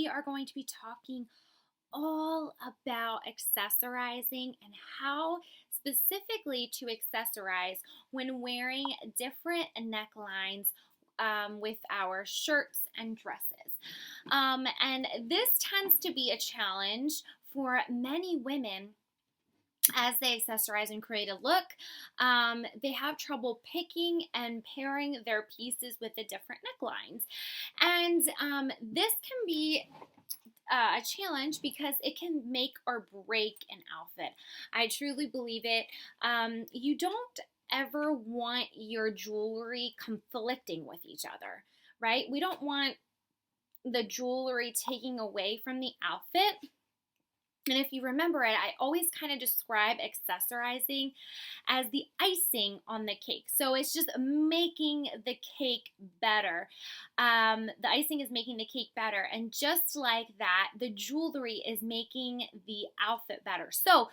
are going to be talking all about accessorizing and how specifically to accessorize when wearing different necklines with our shirts and dresses. And this tends to be a challenge for many women as they accessorize and create a look. They have trouble picking and pairing their pieces with the different necklines. And this can be a challenge because it can make or break an outfit. I truly believe it. You don't ever want your jewelry conflicting with each other, right? We don't want the jewelry taking away from the outfit. And if you remember it, I always kind of describe accessorizing as the icing on the cake. So it's just making the cake better. The icing is making the cake better. And just like that, the jewelry is making the outfit better. So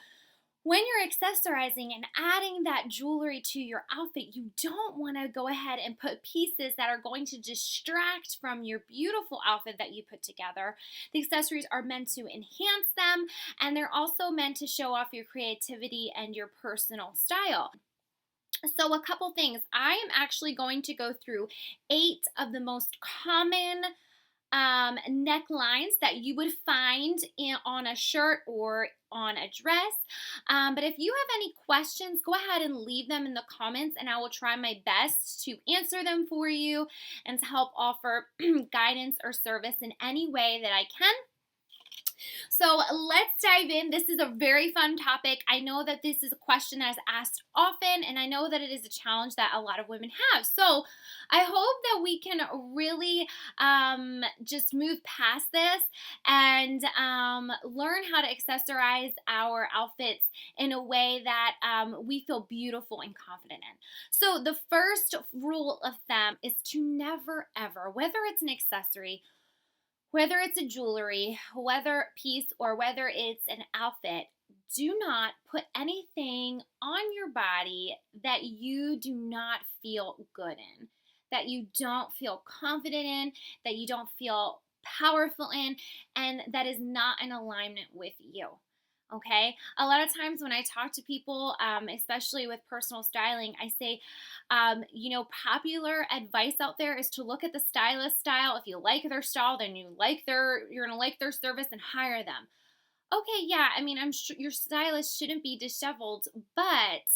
when you're accessorizing and adding that jewelry to your outfit, you don't want to go ahead and put pieces that are going to distract from your beautiful outfit that you put together. The accessories are meant to enhance them, and they're also meant to show off your creativity and your personal style. So a couple things. I am actually going to go through 8 of the most common necklines that you would find on a shirt or on a dress. But if you have any questions, go ahead and leave them in the comments, and I will try my best to answer them for you and to help offer guidance or service in any way that I can. So let's dive in. This is a very fun topic. I know that this is a question that is asked often, and I know that it is a challenge that a lot of women have. So I hope that we can really just move past this and learn how to accessorize our outfits in a way that we feel beautiful and confident in. So the first rule of thumb is to never ever, whether it's an accessory, whether it's a jewelry, whether piece, or whether it's an outfit, do not put anything on your body that you do not feel good in, that you don't feel confident in, that you don't feel powerful in, and that is not in alignment with you. Okay, a lot of times when I talk to people, especially with personal styling, I say, popular advice out there is to look at the stylist style. If you like their style, then you're gonna like their service and hire them. Okay, yeah, I mean, I'm sure your stylist shouldn't be disheveled, but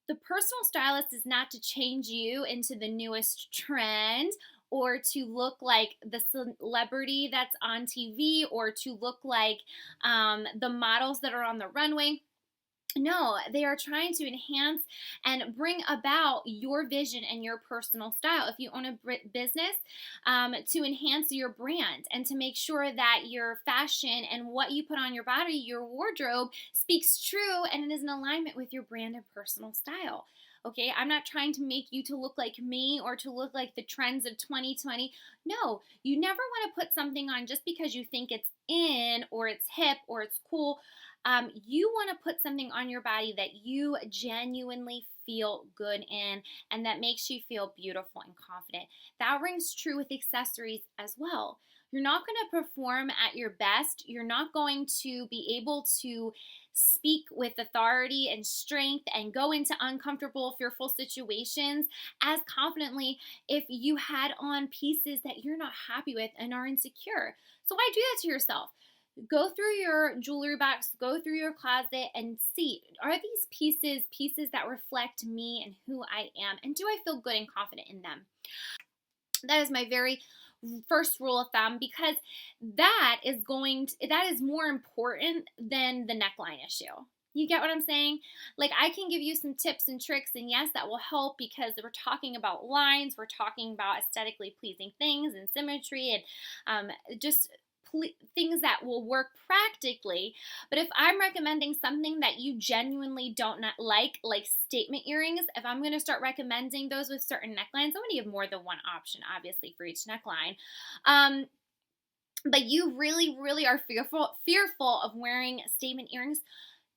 the personal stylist is not to change you into the newest trend or to look like the celebrity that's on TV or to look like the models that are on the runway. No, they are trying to enhance and bring about your vision and your personal style. If you own a business, to enhance your brand and to make sure that your fashion and what you put on your body, your wardrobe, speaks true and it is in alignment with your brand and personal style. Okay, I'm not trying to make you to look like me or to look like the trends of 2020. No, you never want to put something on just because you think it's in or it's hip or it's cool. You want to put something on your body that you genuinely feel good in and that makes you feel beautiful and confident. That rings true with accessories as well. You're not going to perform at your best. You're not going to be able to speak with authority and strength and go into uncomfortable, fearful situations as confidently if you had on pieces that you're not happy with and are insecure. So why do that to yourself? Go through your jewelry box, go through your closet and see, are these pieces that reflect me and who I am? And do I feel good and confident in them? That is my very first rule of thumb, because that is more important than the neckline issue. You get what I'm saying? Like, I can give you some tips and tricks, and yes, that will help because we're talking about lines, we're talking about aesthetically pleasing things and symmetry and just things that will work practically. But if I'm recommending something that you genuinely don't not like statement earrings, if I'm going to start recommending those with certain necklines, I'm going to give more than one option, obviously, for each neckline. But you really, really are fearful of wearing statement earrings,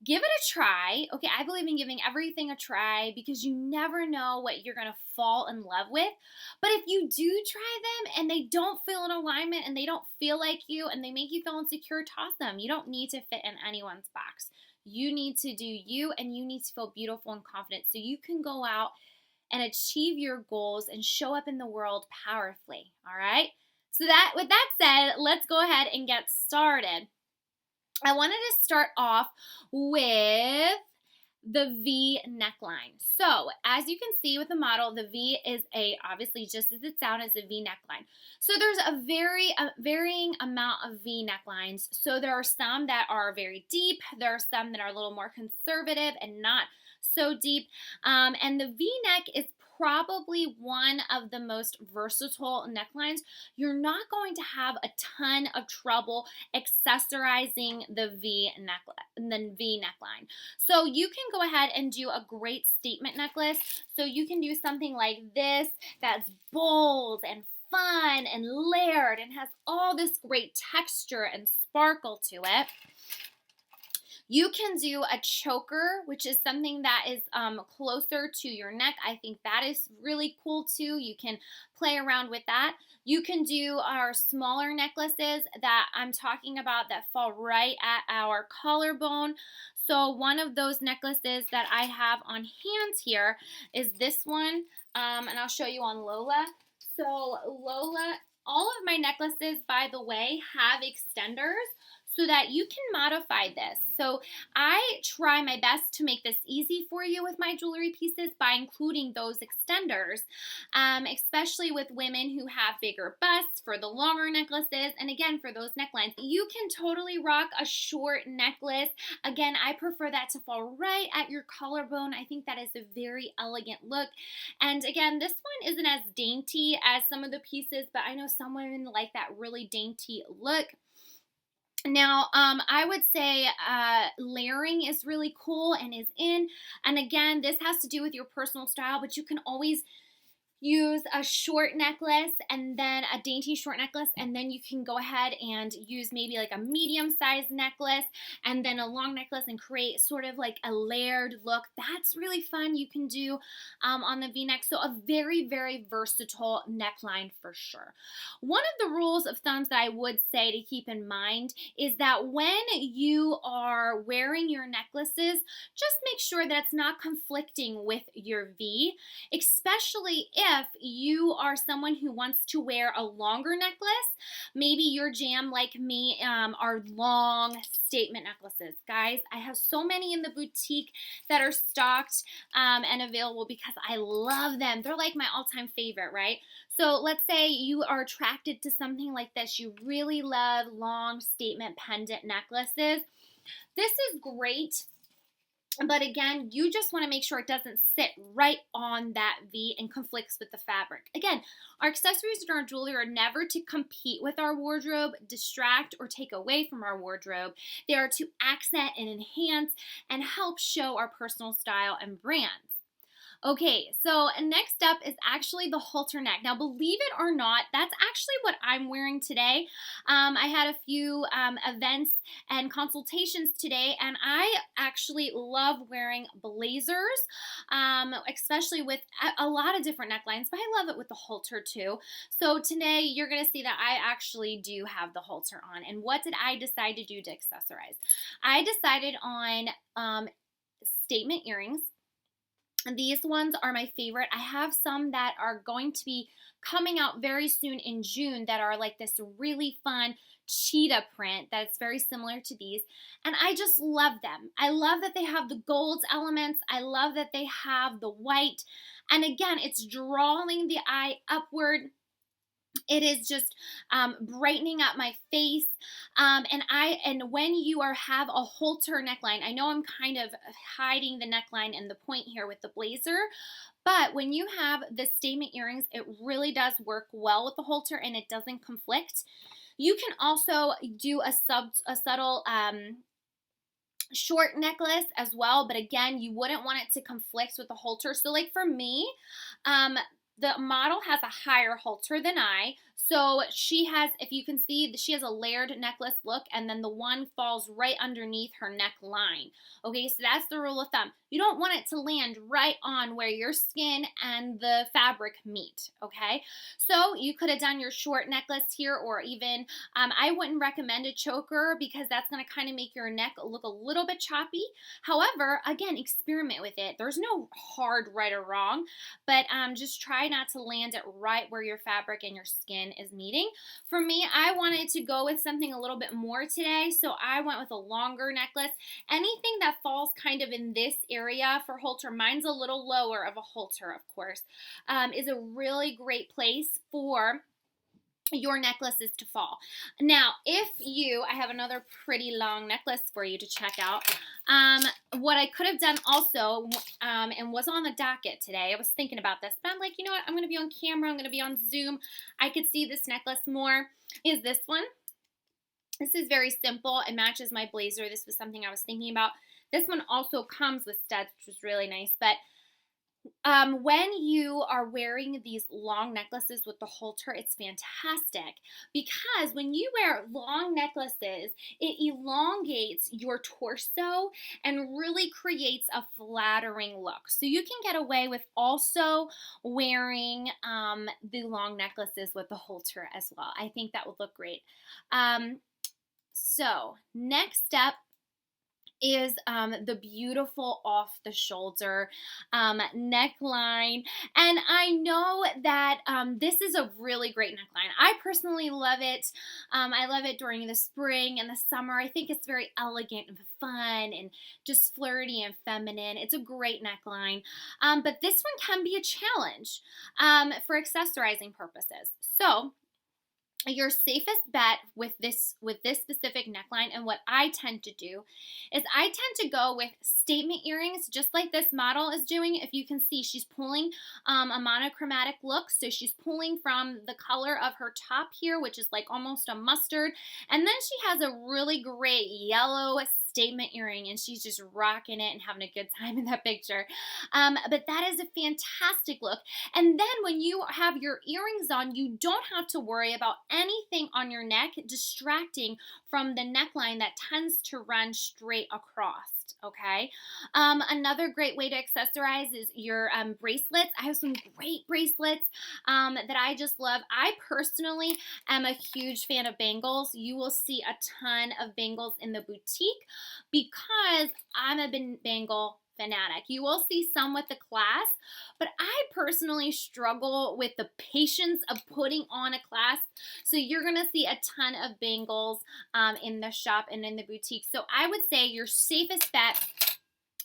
Give it a try. Okay, I believe in giving everything a try because you never know what you're going to fall in love with. But if you do try them and they don't feel in alignment and they don't feel like you and they make you feel insecure, toss them. You don't need to fit in anyone's box. You need to do you, and you need to feel beautiful and confident so you can go out and achieve your goals and show up in the world powerfully. All right? So that with that said, let's go ahead and get started. I wanted to start off with the V neckline. So as you can see with the model, the V is obviously just as it sounds, as a V neckline. So there's a varying amount of V necklines. So there are some that are very deep. There are some that are a little more conservative and not so deep. And the V neck is probably one of the most versatile necklines. You're not going to have a ton of trouble accessorizing the V neckline. So you can go ahead and do a great statement necklace. So you can do something like this that's bold and fun and layered and has all this great texture and sparkle to it. You can do a choker, which is something that is closer to your neck. I think that is really cool too. You can play around with that. You can do our smaller necklaces that I'm talking about that fall right at our collarbone. So one of those necklaces that I have on hand here is this one, and I'll show you on Lola. So Lola, all of my necklaces, by the way, have extenders, so that you can modify this. So I try my best to make this easy for you with my jewelry pieces by including those extenders, especially with women who have bigger busts for the longer necklaces, and again, for those necklines. You can totally rock a short necklace. Again, I prefer that to fall right at your collarbone. I think that is a very elegant look. And again, this one isn't as dainty as some of the pieces, but I know some women like that really dainty look. Now, I would say layering is really cool and is in. And again, this has to do with your personal style, but you can always use a short necklace and then a dainty short necklace, and then you can go ahead and use maybe like a medium-sized necklace and then a long necklace and create sort of like a layered look. That's really fun. You can do on the V-neck. So a very, very versatile neckline for sure. One of the rules of thumbs that I would say to keep in mind is that when you are wearing your necklaces, just make sure that it's not conflicting with your V, especially if you are someone who wants to wear a longer necklace. Maybe your jam, like me, are long statement necklaces. Guys, I have so many in the boutique that are stocked and available because I love them. They're like my all-time favorite, right? So let's say you are attracted to something like this. You really love long statement pendant necklaces. This is great. But again, you just want to make sure it doesn't sit right on that V and conflicts with the fabric. Again, our accessories and our jewelry are never to compete with our wardrobe, distract, or take away from our wardrobe. They are to accent and enhance and help show our personal style and brands. Okay, so next up is actually the halter neck. Now, believe it or not, that's actually what I'm wearing today. I had a few events and consultations today, and I actually love wearing blazers, especially with a lot of different necklines, but I love it with the halter too. So today, you're going to see that I actually do have the halter on. And what did I decide to do to accessorize? I decided on statement earrings. And these ones are my favorite. I have some that are going to be coming out very soon in June that are like this really fun cheetah print that's very similar to these. And I just love them. I love that they have the gold elements. I love that they have the white. And again, it's drawing the eye upward. It is just brightening up my face, and when you have a halter neckline, I know I'm kind of hiding the neckline and the point here with the blazer, but when you have the statement earrings, it really does work well with the halter and it doesn't conflict. You can also do a subtle short necklace as well, but again, you wouldn't want it to conflict with the halter. So like for me, the model has a higher halter than I, So she has, if you can see, she has a layered necklace look, and then the one falls right underneath her neckline. Okay, so that's the rule of thumb. You don't want it to land right on where your skin and the fabric meet, okay? So you could have done your short necklace here, or even, I wouldn't recommend a choker because that's going to kind of make your neck look a little bit choppy. However, again, experiment with it. There's no hard right or wrong, but just try not to land it right where your fabric and your skin is meeting. For me, I wanted to go with something a little bit more today, so I went with a longer necklace. Anything that falls kind of in this area for halter, mine's a little lower of a halter, of course, is a really great place for your necklaces to fall. Now, I have another pretty long necklace for you to check out. What I could have done also, and was on the docket today, I was thinking about this, but I'm like, you know what, I'm going to be on camera, I'm going to be on Zoom, I could see this necklace more, is this one. This is very simple. It matches my blazer. This was something I was thinking about. This one also comes with studs, which was really nice, but when you are wearing these long necklaces with the halter, it's fantastic because when you wear long necklaces, it elongates your torso and really creates a flattering look. So you can get away with also wearing the long necklaces with the halter as well. I think that would look great. So next up is the beautiful off the shoulder neckline. And I know that this is a really great neckline. I personally love it. I love it during the spring and the summer. I think it's very elegant and fun and just flirty and feminine. It's a great neckline. But this one can be a challenge for accessorizing purposes. So your safest bet with this specific neckline, and what I tend to do is I tend to go with statement earrings, just like this model is doing. If you can see, she's pulling a monochromatic look, so she's pulling from the color of her top here, which is like almost a mustard, and then she has a really great yellow statement earring, and she's just rocking it and having a good time in that picture. But that is a fantastic look. And then when you have your earrings on, you don't have to worry about anything on your neck distracting from the neckline that tends to run straight across. Okay. Another great way to accessorize is your bracelets. I have some great bracelets that I just love. I personally am a huge fan of bangles. You will see a ton of bangles in the boutique because I'm a bangle fanatic. You will see some with the clasp, but I personally struggle with the patience of putting on a clasp. So you're going to see a ton of bangles in the shop and in the boutique. So I would say your safest bet,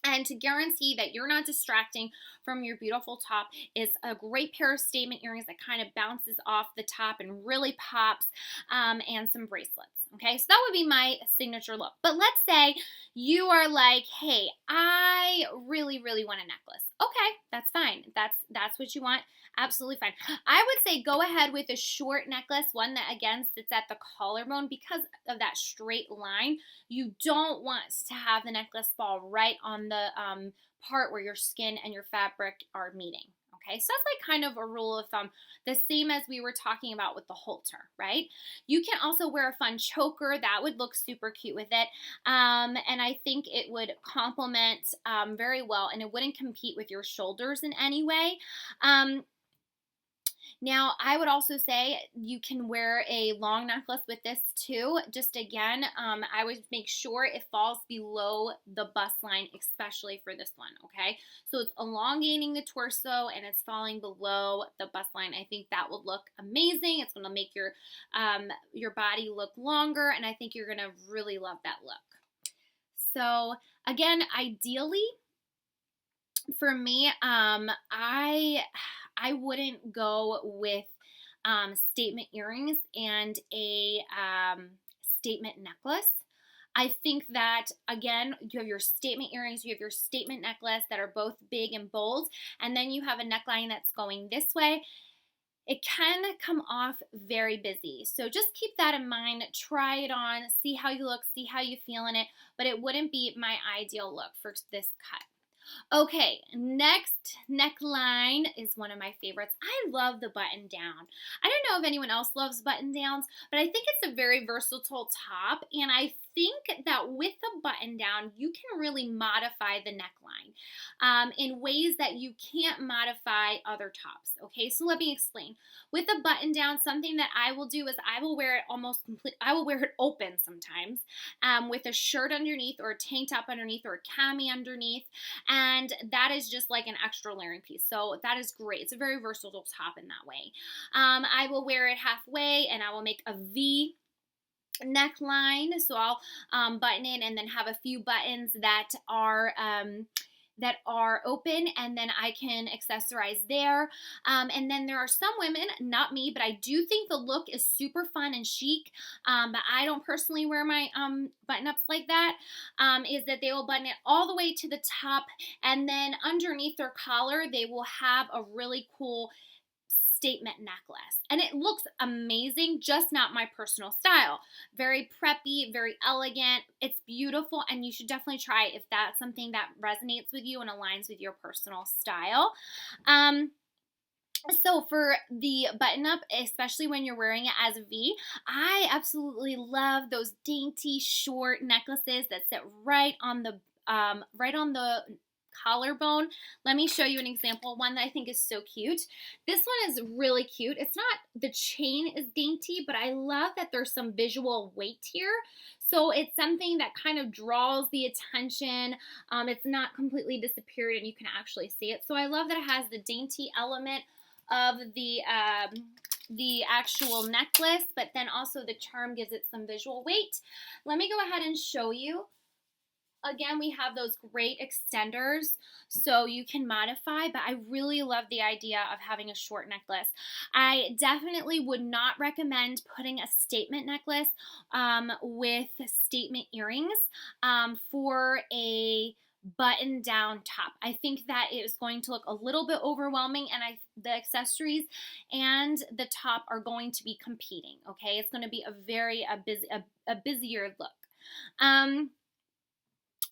and to guarantee that you're not distracting from your beautiful top, is a great pair of statement earrings that kind of bounces off the top and really pops, and some bracelets. Okay, so that would be my signature look. But let's say you are like, hey, I really, really want a necklace. Okay, that's fine. That's what you want. Absolutely fine. I would say go ahead with a short necklace, one that again sits at the collarbone because of that straight line. You don't want to have the necklace fall right on the part where your skin and your fabric are meeting. Okay, so that's like kind of a rule of thumb, the same as we were talking about with the halter, right? You can also wear a fun choker. That would look super cute with it. And I think it would complement very well, and it wouldn't compete with your shoulders in any way. Now, I would also say you can wear a long necklace with this too. Just again, I would make sure it falls below the bust line, especially for this one, okay? So it's elongating the torso and it's falling below the bust line. I think that would look amazing. It's going to make your body look longer, and I think you're going to really love that look. So again, ideally, for me, I wouldn't go with statement earrings and a statement necklace. I think that, again, you have your statement earrings, you have your statement necklace that are both big and bold, and then you have a neckline that's going this way. It can come off very busy. So just keep that in mind. Try it on, see how you look, see how you feel in it, but it wouldn't be my ideal look for this cut. Okay, next neckline is one of my favorites. I love the button down. I don't know if anyone else loves button downs, but I think it's a very versatile top, and I think that with the button down, you can really modify the neckline in ways that you can't modify other tops. Okay, so let me explain. With a button down, something that I will do is I will wear it almost complete. I will wear it open sometimes with a shirt underneath or a tank top underneath or a cami underneath, and that is just like an extra layering piece. So that is great. It's a very versatile top in that way. I will wear it halfway, and I will make a V neckline. So I'll button it and then have a few buttons that are open, and then I can accessorize there. And then there are some women, not me, but I do think the look is super fun and chic. But I don't personally wear my button-ups like that. Is that they will button it all the way to the top, and then underneath their collar, they will have a really cool statement necklace, and it looks amazing, just not my personal style. Very preppy, very elegant. It's beautiful, and you should definitely try it if that's something that resonates with you and aligns with your personal style. So for the button up, especially when you're wearing it as a V, I absolutely love those dainty short necklaces that sit right on the collarbone. Let me show you an example, one that I think is so cute. This one is really cute. It's not, the chain is dainty, but I love that there's some visual weight here. So it's something that kind of draws the attention. It's not completely disappeared, and you can actually see it. So I love that it has the dainty element of the actual necklace, but then also the charm gives it some visual weight. Let me go ahead and show you. Again, we have those great extenders, so you can modify, but I really love the idea of having a short necklace. I definitely would not recommend putting a statement necklace with statement earrings for a button down top. I think that it is going to look a little bit overwhelming, and the accessories and the top are going to be competing. Okay, it's going to be a busier look.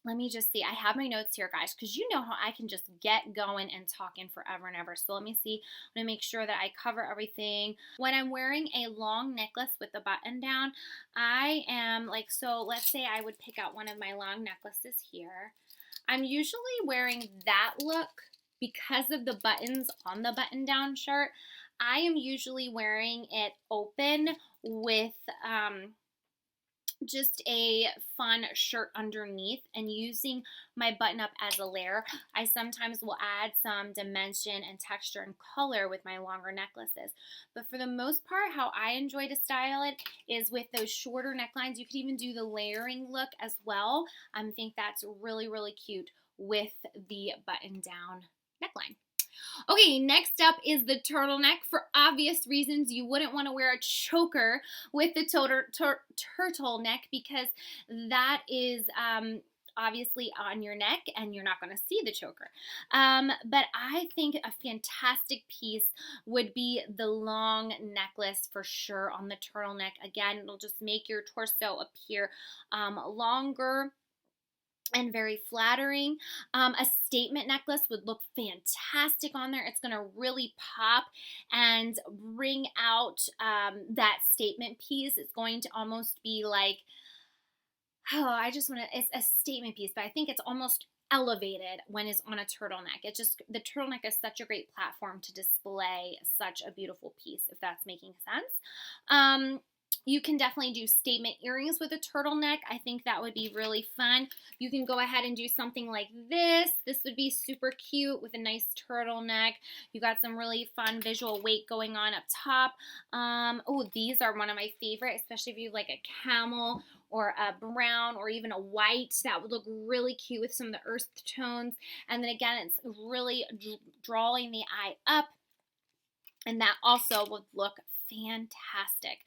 Let me just see. I have my notes here, guys, because you know how I can just get going and talking forever and ever. So let me see. I'm going to make sure that I cover everything. When I'm wearing a long necklace with the button down, I am like, so let's say I would pick out one of my long necklaces here. I'm usually wearing that look because of the buttons on the button down shirt. I am usually wearing it open with just a fun shirt underneath and using my button up as a layer. I sometimes will add some dimension and texture and color with my longer necklaces. But for the most part, how I enjoy to style it is with those shorter necklines. You could even do the layering look as well. I think that's really, really cute with the button down neckline. Okay, next up is the turtleneck. For obvious reasons, you wouldn't want to wear a choker with the turtleneck because that is obviously on your neck and you're not going to see the choker. But I think a fantastic piece would be the long necklace for sure on the turtleneck. Again, it'll just make your torso appear longer and very flattering. A statement necklace would look fantastic on there. It's going to really pop and bring out that statement piece. It's going to almost be like, it's a statement piece, but I think it's almost elevated when it's on a turtleneck. The turtleneck is such a great platform to display such a beautiful piece, if that's making sense. You can definitely do statement earrings with a turtleneck. I think that would be really fun. You can go ahead and do something like this. This would be super cute with a nice turtleneck. You got some really fun visual weight going on up top. Oh, these are one of my favorite, especially if you like a camel or a brown or even a white. That would look really cute with some of the earth tones. And then again, it's really drawing the eye up. And that also would look fantastic.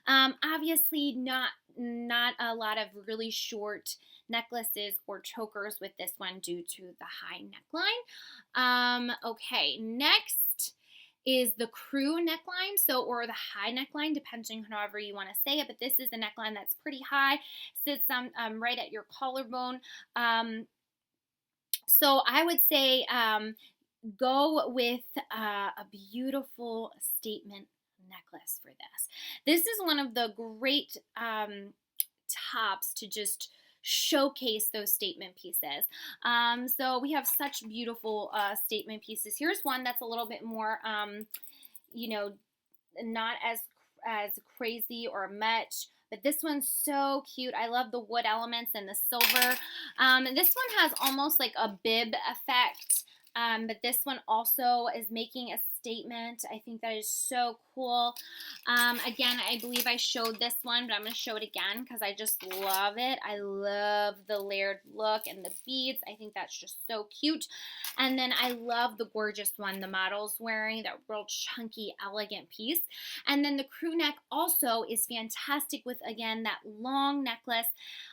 Obviously not a lot of really short necklaces or chokers with this one due to the high neckline. Okay, next is the crew neckline, or the high neckline, depending on however you want to say it, but this is a neckline that's pretty high, sits right at your collarbone. So I would say go with a beautiful statement necklace for this. This is one of the great tops to just showcase those statement pieces. So we have such beautiful statement pieces. Here's one that's a little bit more, you know, not as crazy or much. But this one's so cute. I love the wood elements and the silver. This one has almost like a bib effect. But this one also is making a statement. I think that is so cool. Again, I believe I showed this one, but I'm going to show it again because I just love it. I love the layered look and the beads. I think that's just so cute. And then I love the gorgeous one the model's wearing, that real chunky, elegant piece. And then the crew neck also is fantastic with, again, that long necklace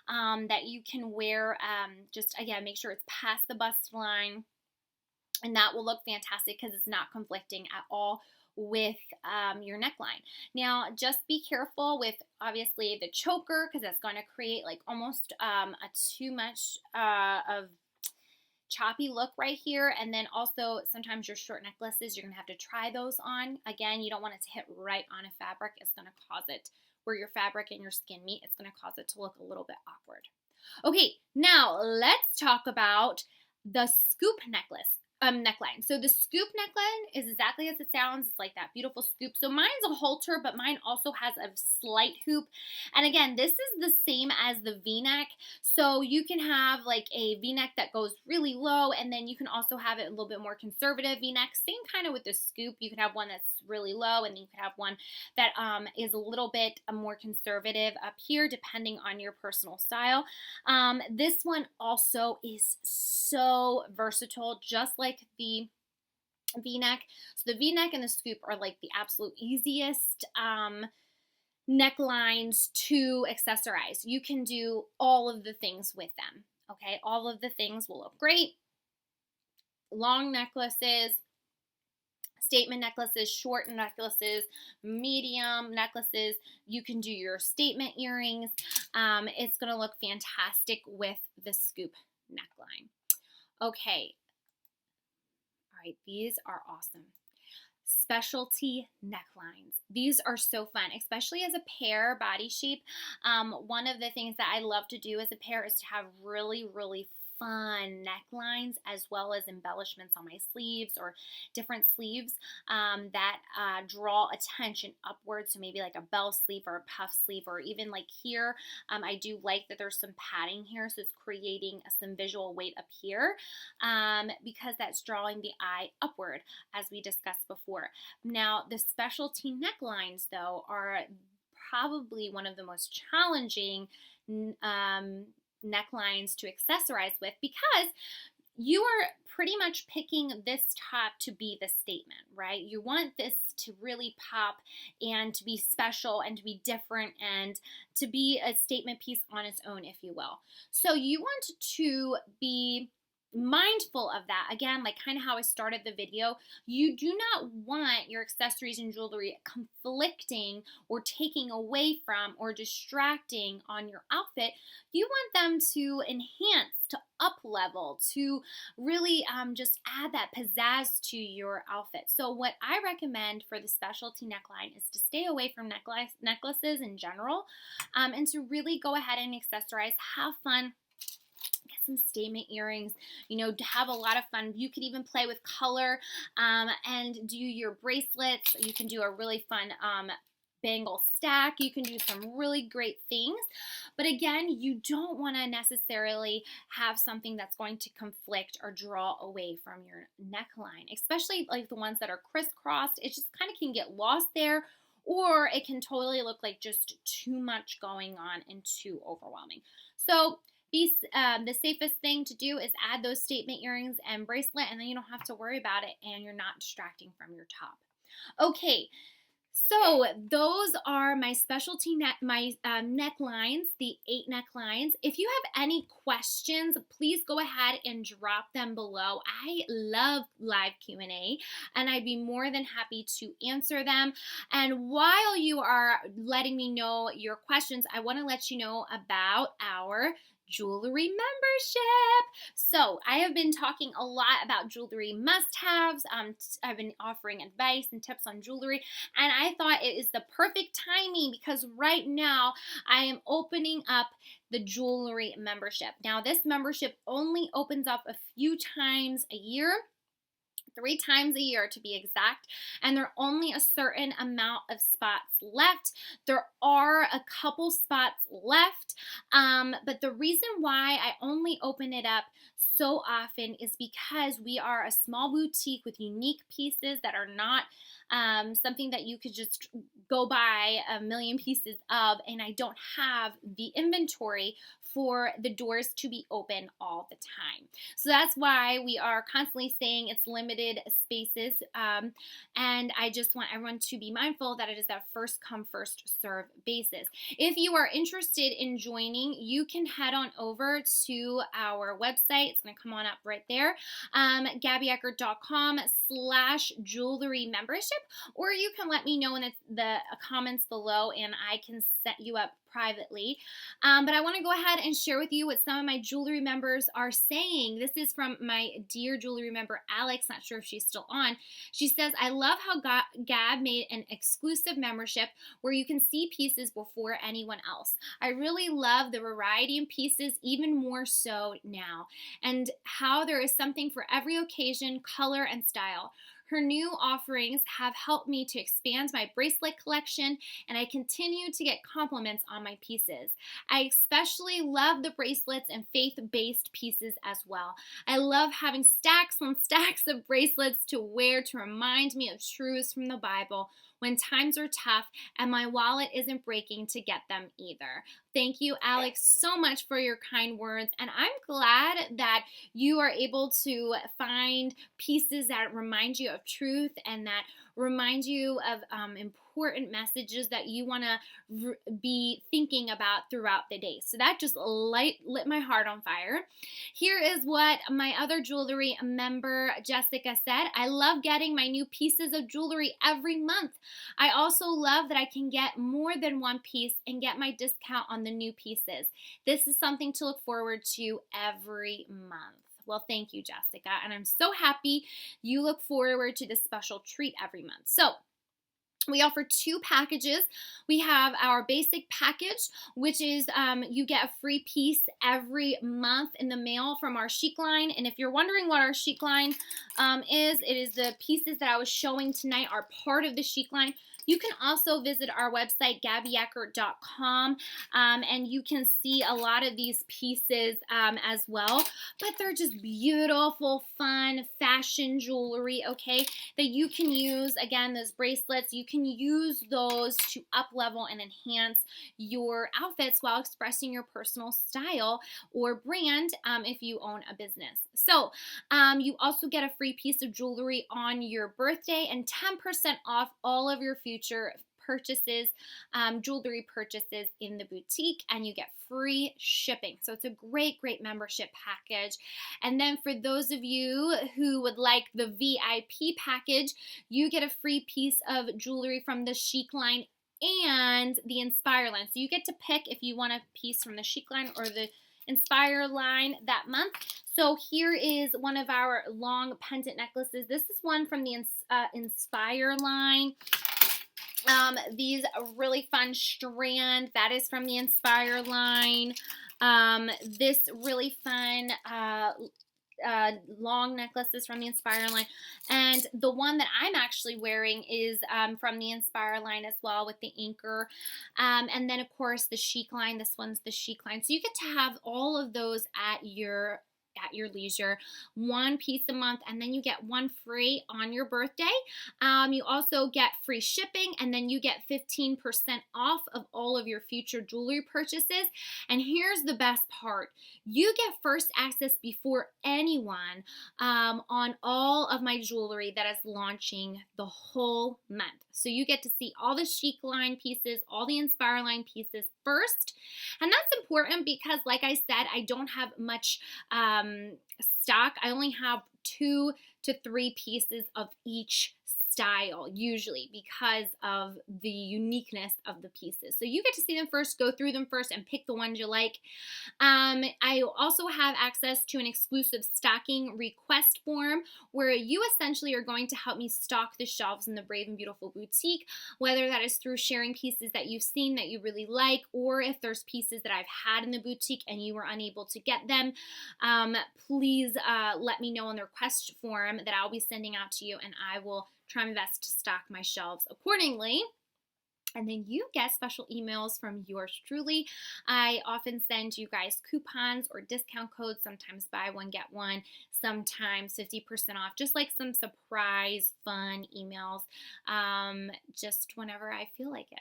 that you can wear. Just, again, make sure it's past the bust line. And that will look fantastic because it's not conflicting at all with your neckline. Now, just be careful with, obviously, the choker because that's going to create like almost a too much of choppy look right here. And then also sometimes your short necklaces, you're going to have to try those on. Again, you don't want it to hit right on a fabric. It's going to cause it, where your fabric and your skin meet, it's going to cause it to look a little bit awkward. Okay, now let's talk about the scoop neckline. So the scoop neckline is exactly as it sounds. It's like that beautiful scoop. So mine's a halter, but mine also has a slight hoop. And again, this is the same as the V-neck. So you can have like a V-neck that goes really low, and then you can also have it a little bit more conservative V-neck. Same kind of with the scoop. You could have one that's really low, and then you could have one that is a little bit more conservative up here, depending on your personal style. This one also is so versatile, just like the V-neck. So the V-neck and the scoop are like the absolute easiest necklines to accessorize. You can do all of the things with them. Okay, all of the things will look great. Long necklaces, statement necklaces, short necklaces, medium necklaces. You can do your statement earrings. It's going to look fantastic with the scoop neckline. Okay. All right, these are awesome. Specialty necklines. These are so fun, especially as a pair body shape. One of the things that I love to do as a pair is to have really, really fun necklines as well as embellishments on my sleeves or different sleeves that draw attention upwards. So maybe like a bell sleeve or a puff sleeve, or even like here, I do like that there's some padding here, so it's creating some visual weight up here because that's drawing the eye upward, as we discussed before. Now, the specialty necklines, though, are probably one of the most challenging necklines to accessorize with, because you are pretty much picking this top to be the statement, right? You want this to really pop and to be special and to be different and to be a statement piece on its own, if you will. So you want to be mindful of that. Again, like kind of how I started the video, you do not want your accessories and jewelry conflicting or taking away from or distracting on your outfit. You want them to enhance, to up level, to really just add that pizzazz to your outfit. So what I recommend for the specialty neckline is to stay away from necklaces in general, and to really go ahead and accessorize, have fun. Get some statement earrings, you know, to have a lot of fun. You could even play with color and do your bracelets. You can do a really fun bangle stack. You can do some really great things. But again, you don't want to necessarily have something that's going to conflict or draw away from your neckline, especially like the ones that are crisscrossed. It just kind of can get lost there, or it can totally look like just too much going on and too overwhelming. So the safest thing to do is add those statement earrings and bracelet, and then you don't have to worry about it, and you're not distracting from your top. Okay, so those are my specialty necklines, the 8 necklines. If you have any questions, please go ahead and drop them below. I love live Q&A, and I'd be more than happy to answer them. And while you are letting me know your questions, I want to let you know about our jewelry membership. So I have been talking a lot about jewelry must-haves. I've been offering advice and tips on jewelry, and I thought it is the perfect timing because right now I am opening up the jewelry membership. Now, this membership only opens up a few times a year. 3 times a year to be exact, and there are only a certain amount of spots left. There are a couple spots left, but the reason why I only open it up so often is because we are a small boutique with unique pieces that are not something that you could just go buy a million pieces of, and I don't have the inventory for the doors to be open all the time. So that's why we are constantly saying it's limited spaces, and I just want everyone to be mindful that it is a first come, first serve basis. If you are interested in joining, you can head on over to our website. It's going to come on up right there, GabbyEckert.com/jewelry membership, or you can let me know in the comments below and I can set you up privately. But I want to go ahead and share with you what some of my jewelry members are saying. This is from my dear jewelry member, Alex. Not sure if she's still on. She says, I love how Gab made an exclusive membership where you can see pieces before anyone else. I really love the variety in pieces, even more so now, and how there is something for every occasion, color, and style. Her new offerings have helped me to expand my bracelet collection, and I continue to get compliments on my pieces. I especially love the bracelets and faith-based pieces as well. I love having stacks on stacks of bracelets to wear to remind me of truths from the Bible when times are tough and my wallet isn't breaking to get them either. Thank you, Alex, so much for your kind words, and I'm glad that you are able to find pieces that remind you of truth and that remind you of important messages that you want to be thinking about throughout the day. So that just lit my heart on fire. Here is what my other jewelry member, Jessica, said. I love getting my new pieces of jewelry every month. I also love that I can get more than one piece and get my discount on the new pieces. This is something to look forward to every month. Well, thank you, Jessica, and I'm so happy you look forward to this special treat every month. So, we offer 2 packages. We have our basic package, which is you get a free piece every month in the mail from our chic line. And if you're wondering what our chic line is, it is the pieces that I was showing tonight are part of the chic line. You can also visit our website, GabbyEckert.com, and you can see a lot of these pieces as well. But they're just beautiful, fun, fashion jewelry, okay, that you can use. Again, those bracelets, you can use those to up-level and enhance your outfits while expressing your personal style or brand if you own a business. So you also get a free piece of jewelry on your birthday and 10% off all of your future purchases, jewelry purchases in the boutique, and you get free shipping. So it's a great, great membership package. And then for those of you who would like the VIP package, you get a free piece of jewelry from the chic line and the Inspire line. So you get to pick if you want a piece from the chic line or the Inspire line that month. So here is one of our long pendant necklaces. This is one from the Inspire line. These really fun strand, that is from the Inspire line. This really fun long necklaces from the Inspire line, and the one that I'm actually wearing is from the Inspire line as well with the anchor, and then of course the chic line. This one's the chic line, so you get to have all of those at your leisure, 1 piece a month, and then you get 1 free on your birthday. You also get free shipping, and then you get 15% off of all of your future jewelry purchases. And here's the best part. You get first access before anyone on all of my jewelry that is launching the whole month. So you get to see all the chic line pieces, all the Inspire line pieces first. And that's important because, like I said, I don't have much stock. I only have 2 to 3 pieces of each style usually because of the uniqueness of the pieces. So you get to see them first, go through them first, and pick the ones you like. I also have access to an exclusive stocking request form where you essentially are going to help me stock the shelves in the Brave and Beautiful boutique, whether that is through sharing pieces that you've seen that you really like, or if there's pieces that I've had in the boutique and you were unable to get them, please let me know in the request form that I'll be sending out to you, and I will try my best to stock my shelves accordingly. And then you get special emails from yours truly. I often send you guys coupons or discount codes, sometimes buy one, get one, sometimes 50% off, just like some surprise fun emails, just whenever I feel like it.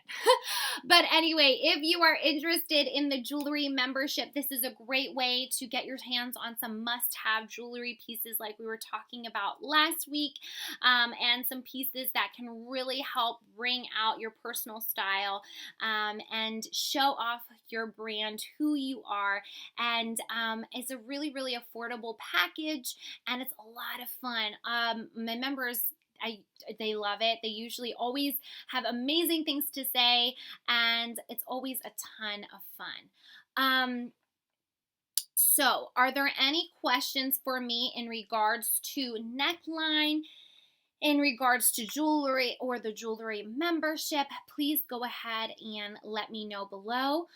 But anyway, if you are interested in the jewelry membership, this is a great way to get your hands on some must-have jewelry pieces like we were talking about last week, and some pieces that can really help bring out your personal style, and show off your brand, who you are. And it's a really, really affordable package, and it's a lot of fun. My members, they love it. They usually always have amazing things to say, and it's always a ton of fun. So are there any questions for me in regards to Neckline, in regards to jewelry, or the jewelry membership? Please go ahead and let me know below.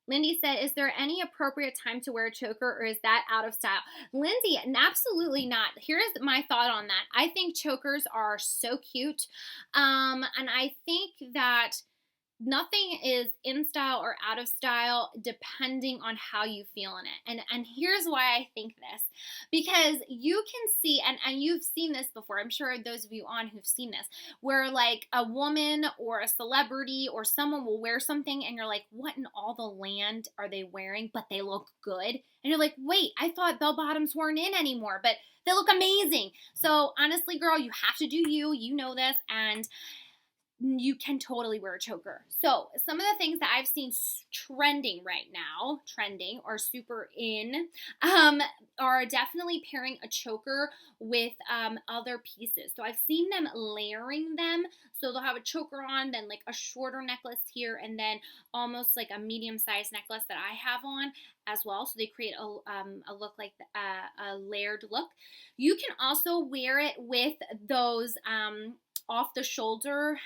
Lindy said, is there any appropriate time to wear a choker, or is that out of style? Lindy, absolutely not. Here's my thought on that. I think chokers are so cute, and I think that nothing is in style or out of style depending on how you feel in it. And here's why I think this. Because you can see, and you've seen this before, I'm sure those of you on who've seen this, where like a woman or a celebrity or someone will wear something and you're like, what in all the land are they wearing? But they look good. And you're like, wait, I thought bell bottoms weren't in anymore, but they look amazing. So honestly, girl, you have to do you. You know this, and you can totally wear a choker. So some of the things that I've seen trending right now, or super in, are definitely pairing a choker with other pieces. So I've seen them layering them. So they'll have a choker on, then like a shorter necklace here, and then almost like a medium-sized necklace that I have on as well. So they create a look like a layered look. You can also wear it with those off the shoulder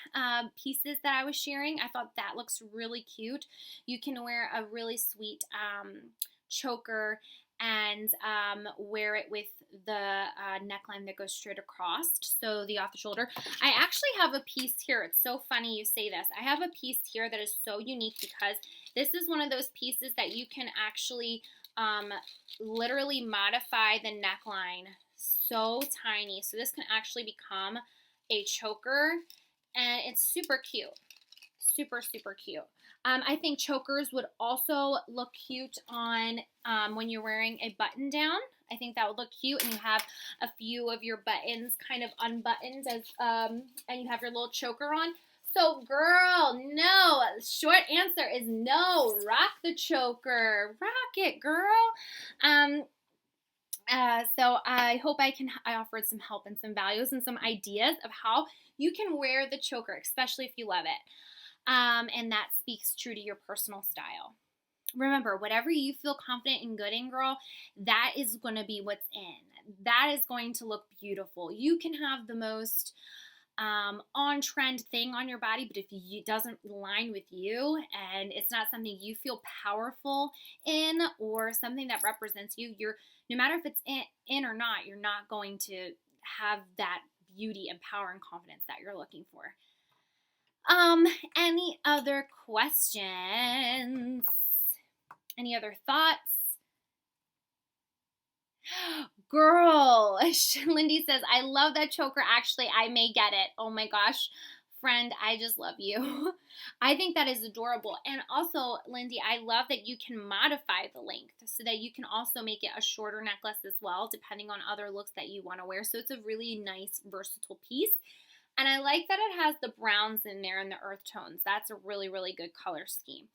pieces that I was sharing. I thought that looks really cute. You can wear a really sweet choker and wear it with the neckline that goes straight across, so the off the shoulder. I actually have a piece here. It's so funny you say this. I have a piece here that is so unique because this is one of those pieces that you can actually literally modify the neckline so tiny. So this can actually become a choker, and it's super cute. Super, super cute. I think chokers would also look cute on when you're wearing a button down. I think that would look cute, and you have a few of your buttons kind of unbuttoned as and you have your little choker on. So girl, no. Short answer is no. Rock the choker. Rock it, girl. So I hope I offered some help and some values and some ideas of how you can wear the choker, especially if you love it. And that speaks true to your personal style. Remember, whatever you feel confident and good in, girl, that is going to be what's in. That is going to look beautiful. You can have the most on-trend thing on your body, but if it doesn't align with you and it's not something you feel powerful in or something that represents you, no matter if it's in or not, you're not going to have that beauty and power and confidence that you're looking for. Any other questions? Any other thoughts? Girl, Lindy says, I love that choker. Actually, I may get it. Oh my gosh. Friend, I just love you. I think that is adorable. And also, Lindy, I love that you can modify the length so that you can also make it a shorter necklace as well, depending on other looks that you want to wear. So it's a really nice, versatile piece. And I like that it has the browns in there and the earth tones. That's a really, really good color scheme.